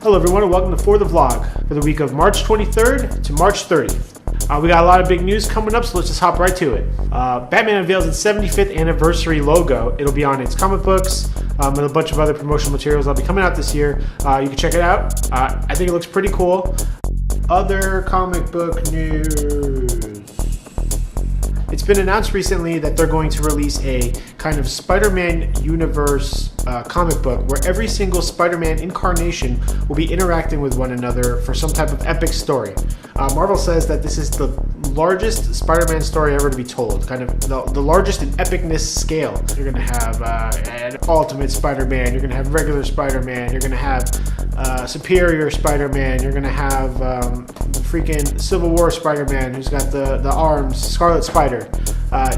Hello everyone and welcome to For the Vlog for the week of March 23rd to March 30th. We got a lot of big news coming up, so let's just hop right to it. Batman unveils its 75th anniversary logo. It'll be on its comic books and a bunch of other promotional materials that'll be coming out this year. You can check it out. I think it looks pretty cool. Other comic book news. It's been announced recently that they're going to release a kind of Spider-Man universe comic book where every single Spider-Man incarnation will be interacting with one another for some type of epic story. Marvel says that this is the largest Spider-Man story ever to be told, kind of the largest in epicness scale. You're going to have an Ultimate Spider-Man, you're going to have regular Spider-Man, you're going to have Superior Spider-Man, you're going to have freaking Civil War Spider-Man who's got the arms, Scarlet Spider.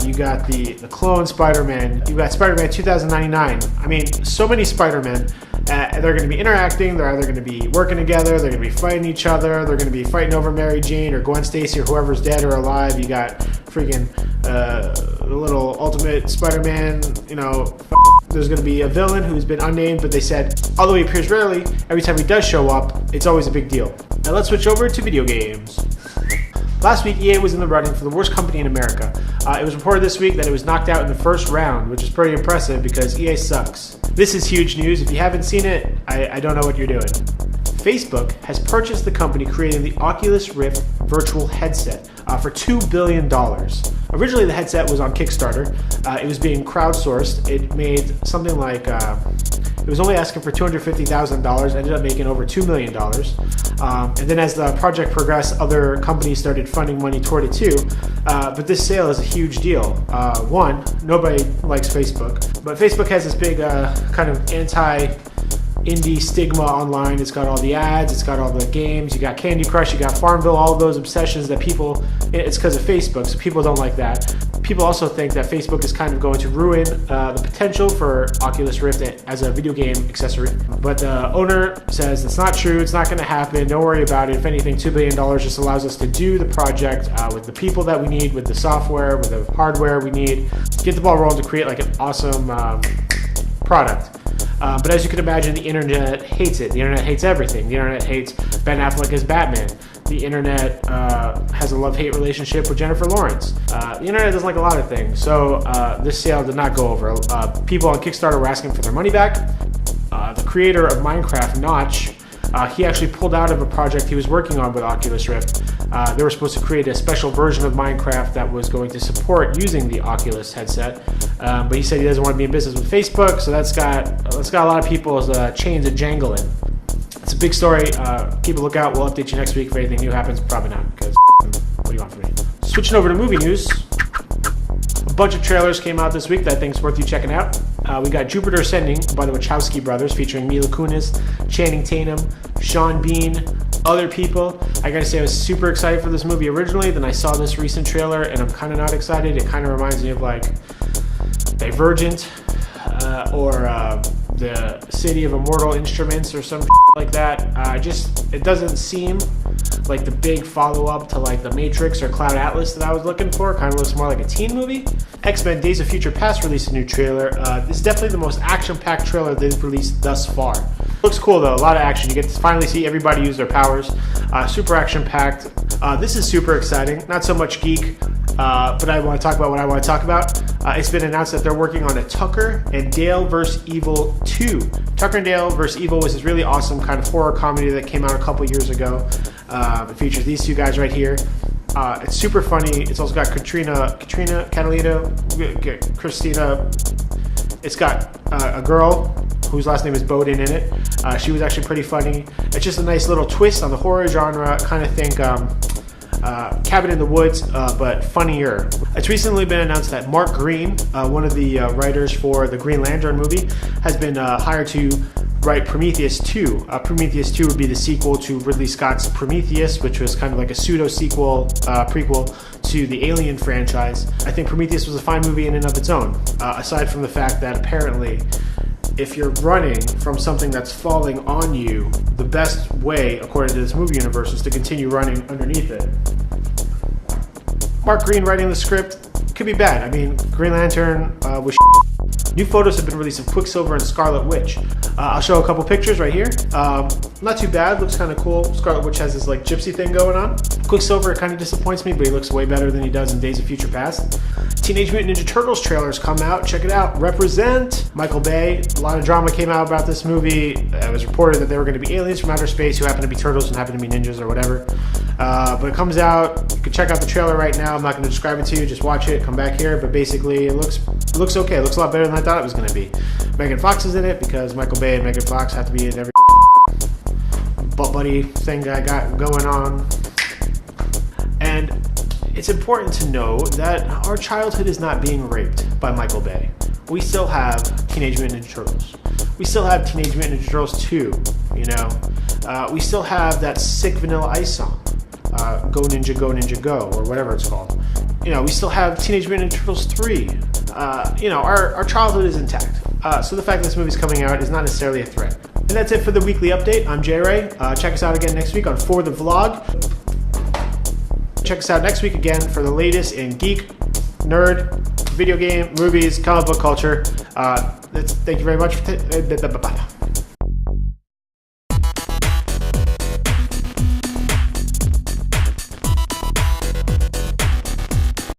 You got the clone Spider-Man, you got Spider-Man 2099. I mean, so many Spider-Men. They're going to be interacting, they're either going to be working together, they're going to be fighting each other, they're going to be fighting over Mary Jane or Gwen Stacy or whoever's dead or alive. You got freaking the little Ultimate Spider-Man, there's going to be a villain who's been unnamed, but they said, although he appears rarely, every time he does show up, it's always a big deal. Now let's switch over to video games. Last week, EA was in the running for the worst company in America. It was reported this week that it was knocked out in the first round, which is pretty impressive because EA sucks. This is huge news. If you haven't seen it, I don't know what you're doing. Facebook has purchased the company creating the Oculus Rift virtual headset for $2 billion. Originally, the headset was on Kickstarter. It was being crowdsourced. It made something like... it was only asking for $250,000, ended up making over $2 million. And then as the project progressed, other companies started funding money toward it too. But this sale is a huge deal. One, nobody likes Facebook, but Facebook has this big kind of anti-indie stigma online. It's got all the ads, it's got all the games, you got Candy Crush, you got Farmville, all of those obsessions that people, it's because of Facebook, so people don't like that. People also think that Facebook is kind of going to ruin the potential for Oculus Rift as a video game accessory. But the owner says it's not true, it's not going to happen, don't worry about it. If anything, $2 billion just allows us to do the project with the people that we need, with the software, with the hardware we need, get the ball rolling to create like an awesome product. But as you can imagine, the internet hates it. The internet hates everything. The internet hates Ben Affleck as Batman. The internet has a love-hate relationship with Jennifer Lawrence. The internet doesn't like a lot of things. So this sale did not go over. People on Kickstarter were asking for their money back. The creator of Minecraft, Notch, he actually pulled out of a project he was working on with Oculus Rift. They were supposed to create a special version of Minecraft that was going to support using the Oculus headset. But he said he doesn't want to be in business with Facebook, so that's got a lot of people's chains a jangling. It's a big story. Keep a lookout. We'll update you next week if anything new happens. Probably not, because what do you want from me? Switching over to movie news. A bunch of trailers came out this week that I think is worth you checking out. We got Jupiter Ascending by the Wachowski brothers featuring Mila Kunis, Channing Tatum, Sean Bean, other people. I gotta say I was super excited for this movie originally, then I saw this recent trailer and I'm kind of not excited. It kind of reminds me of like Divergent or the City of Immortal Instruments or some like that. It doesn't seem like the big follow-up to like The Matrix or Cloud Atlas that I was looking for. Kind of looks more like a teen movie. X-Men Days of Future Past released a new trailer. This is definitely the most action-packed trailer they've released thus far. Looks cool though, a lot of action. You get to finally see everybody use their powers. Super action-packed. This is super exciting. Not so much geek, but I want to talk about what I want to talk about. It's been announced that they're working on a Tucker and Dale vs. Evil 2. Tucker and Dale vs. Evil was this really awesome kind of horror comedy that came out a couple years ago. It features these two guys right here. It's super funny. It's also got Katrina Catalino, Christina. It's got a girl whose last name is Bowden in it. She was actually pretty funny. It's just a nice little twist on the horror genre. Kind of think Cabin in the Woods, but funnier. It's recently been announced that Mark Green, one of the writers for the Green Lantern movie, has been hired to write Prometheus 2. Prometheus 2 would be the sequel to Ridley Scott's Prometheus, which was kind of like a pseudo-sequel, prequel to the Alien franchise. I think Prometheus was a fine movie in and of its own, aside from the fact that apparently if you're running from something that's falling on you, the best way, according to this movie universe, is to continue running underneath it. Mark Green writing the script could be bad. I mean, Green Lantern was New photos have been released of Quicksilver and Scarlet Witch. I'll show a couple pictures right here. Not too bad, looks kind of cool. Scarlet Witch has this like gypsy thing going on. Quicksilver kind of disappoints me, but he looks way better than he does in Days of Future Past. Teenage Mutant Ninja Turtles trailers come out. Check it out. Represent Michael Bay. A lot of drama came out about this movie. It was reported that they were going to be aliens from outer space who happen to be turtles and happen to be ninjas or whatever. But it comes out. You can check out the trailer right now. I'm not going to describe it to you. Just watch it. Come back here. But basically, it looks okay. It looks a lot better than I thought it was going to be. Megan Fox is in it because Michael Bay and Megan Fox have to be in every butt buddy thing I got going on. And it's important to know that our childhood is not being raped by Michael Bay. We still have Teenage Mutant Ninja Turtles. We still have Teenage Mutant Ninja Turtles 2, you know. We still have that sick Vanilla Ice song, Go Ninja, Go Ninja, Go, or whatever it's called. You know, we still have Teenage Mutant Ninja Turtles 3. You know, our childhood is intact. So the fact that this movie's coming out is not necessarily a threat. And that's it for the weekly update. I'm J Ray. Check us out again next week on For the Vlog. Check us out next week again for the latest in geek, nerd, video game, movies, comic book culture. Thank you very much.